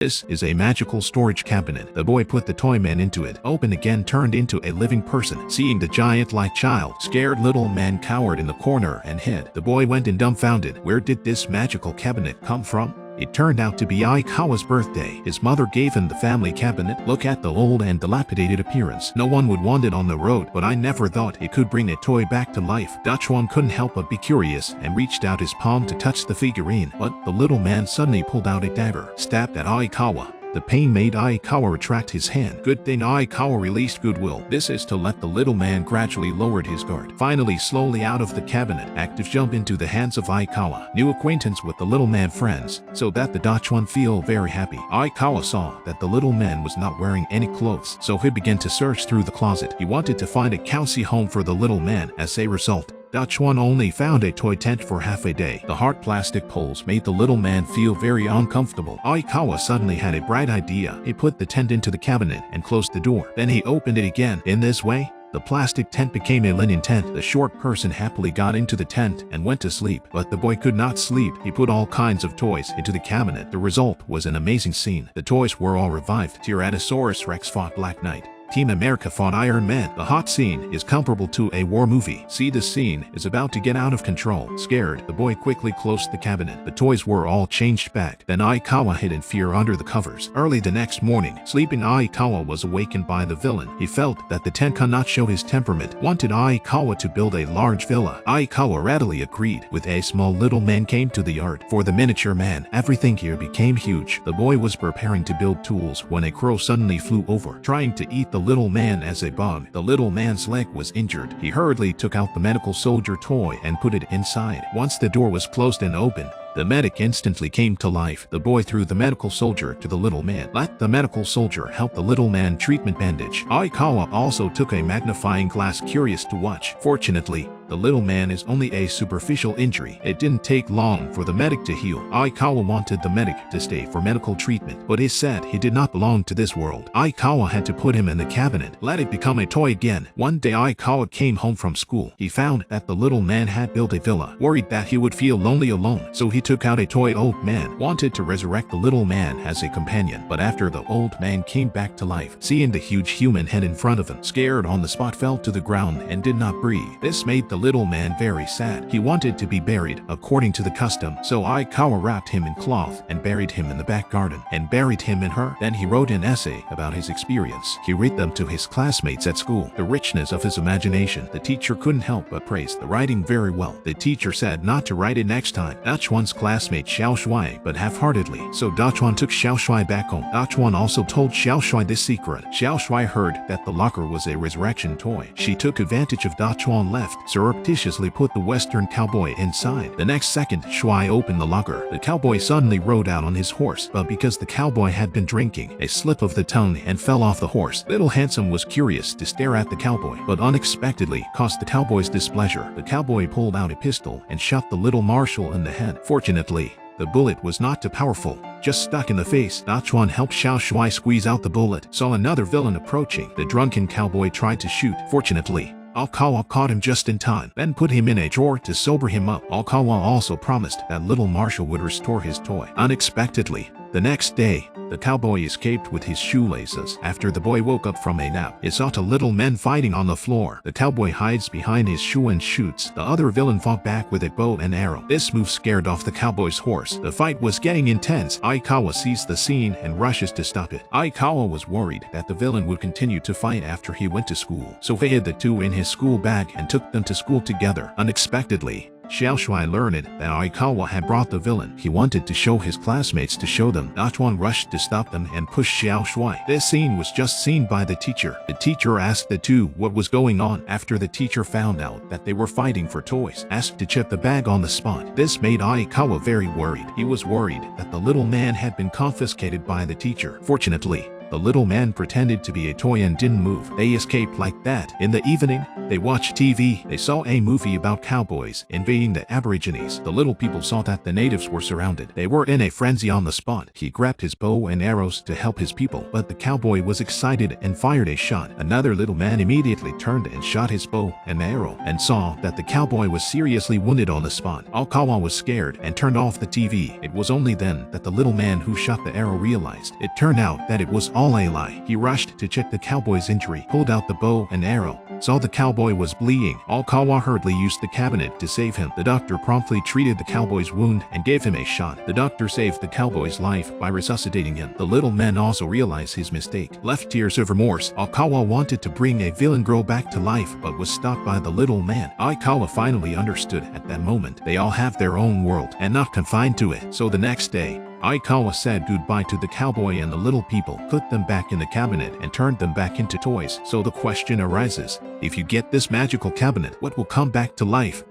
This is a magical storage cabinet. The boy put the toy man into it, opened again, turned into a living person. Seeing the giant-like child, scared little man cowered in the corner and hid. The boy went in dumbfounded. Where did this magical cabinet come from? It turned out to be Aikawa's birthday. His mother gave him the family cabinet. Look at the old and dilapidated appearance. No one would want it on the road, but I never thought it could bring a toy back to life. Dachuan couldn't help but be curious and reached out his palm to touch the figurine, but the little man suddenly pulled out a dagger, stabbed at Aikawa. The pain made Aikawa retract his hand. Good thing Aikawa released goodwill. This is to let the little man gradually lowered his guard. Finally, slowly out of the cabinet, active jump into the hands of Aikawa. New acquaintance with the little man friends, so that the Dachuan feel very happy. Aikawa saw that the little man was not wearing any clothes, so he began to search through the closet. He wanted to find a cozy home for the little man. As a result, Dachuan only found a toy tent for half a day. The hard plastic poles made the little man feel very uncomfortable. Aikawa suddenly had a bright idea. He put the tent into the cabinet and closed the door. Then he opened it again. In this way, the plastic tent became a linen tent. The short person happily got into the tent and went to sleep. But the boy could not sleep. He put all kinds of toys into the cabinet. The result was an amazing scene. The toys were all revived. Tyrannosaurus Rex fought Black Knight. Team America fought Iron Man. The hot scene is comparable to a war movie. See, the scene is about to get out of control. Scared, the boy quickly closed the cabinet. The toys were all changed back. Then Aikawa hid in fear under the covers. Early the next morning, sleeping Aikawa was awakened by the villain. He felt that the tent could not show his temperament. Wanted Aikawa to build a large villa. Aikawa readily agreed. With a small little man came to the yard. For the miniature man, everything here became huge. The boy was preparing to build tools when a crow suddenly flew over, trying to eat the little man as a bug. The little man's leg was injured. He hurriedly took out the medical soldier toy and put it inside. Once the door was closed and open, the medic instantly came to life. The boy threw the medical soldier to the little man. Let the medical soldier help the little man treatment bandage. Aikawa also took a magnifying glass, curious to watch. Fortunately, the little man is only a superficial injury. It didn't take long for the medic to heal. Aikawa wanted the medic to stay for medical treatment, but he said he did not belong to this world. Aikawa had to put him in the cabinet, let it become a toy again. One day Aikawa came home from school. He found that the little man had built a villa. Worried that he would feel lonely alone, so he took out a toy old man. Wanted to resurrect the little man as a companion, but after the old man came back to life, seeing the huge human head in front of him, scared on the spot, fell to the ground and did not breathe. This made the little man very sad. He wanted to be buried according to the custom, so Aikawa wrapped him in cloth and buried him in the back garden, and buried him in her. Then he wrote an essay about his experience. He read them to his classmates at school. The richness of his imagination, the teacher couldn't help but praise the writing very well. The teacher said not to write it next time. Dachuan's classmate Xiao Shuai, but half-heartedly, so Dachuan took Xiao Shuai back home. Dachuan also told Xiao Shuai this secret. Xiao Shuai heard that the locker was a resurrection toy. She took advantage of Dachuan left, surreptitiously put the western cowboy inside. The next second, Shuai opened the locker. The cowboy suddenly rode out on his horse, but because the cowboy had been drinking, a slip of the tongue and fell off the horse. Little Handsome was curious to stare at the cowboy, but unexpectedly caused the cowboy's displeasure. The cowboy pulled out a pistol and shot the little marshal in the head. Fortunately, the bullet was not too powerful, just stuck in the face. Dachuan helped Xiao Shuai squeeze out the bullet. Saw another villain approaching. The drunken cowboy tried to shoot. Fortunately, Aikawa caught him just in time, then put him in a drawer to sober him up. Aikawa also promised that little Marshall would restore his toy. Unexpectedly, the next day, the cowboy escaped with his shoelaces. After the boy woke up from a nap, he saw two little men fighting on the floor. The cowboy hides behind his shoe and shoots. The other villain fought back with a bow and arrow. This move scared off the cowboy's horse. The fight was getting intense. Aikawa sees the scene and rushes to stop it. Aikawa was worried that the villain would continue to fight after he went to school, so he hid the two in his school bag and took them to school together. Unexpectedly, Xiao Shuai learned that Aikawa had brought the villain. He wanted to show his classmates to show them. Dachuan rushed to stop them and pushed Xiao Shuai. This scene was just seen by the teacher. The teacher asked the two what was going on. After the teacher found out that they were fighting for toys, asked to check the bag on the spot. This made Aikawa very worried. He was worried that the little man had been confiscated by the teacher. Fortunately, The little man pretended to be a toy and didn't move. They escaped like that. In the evening, they watched TV. They saw a movie about cowboys invading the Aborigines. The little people saw that the natives were surrounded. They were in a frenzy on the spot. He grabbed his bow and arrows to help his people, but the cowboy was excited and fired a shot. Another little man immediately turned and shot his bow and arrow and saw that the cowboy was seriously wounded on the spot. Alkawa was scared and turned off the TV. It was only then that the little man who shot the arrow realized. It turned out that it was all a lie. He rushed to check the cowboy's injury, pulled out the bow and arrow, saw the cowboy was bleeding. Alkawa hurriedly used the cabinet to save him. The doctor promptly treated the cowboy's wound and gave him a shot. The doctor saved the cowboy's life by resuscitating him. The little man also realized his mistake. Left tears of remorse, Alkawa wanted to bring a villain girl back to life but was stopped by the little man. Alkawa finally understood at that moment. They all have their own world and not confined to it. So the next day, Aikawa said goodbye to the cowboy and the little people, put them back in the cabinet and turned them back into toys. So the question arises, if you get this magical cabinet, what will come back to life?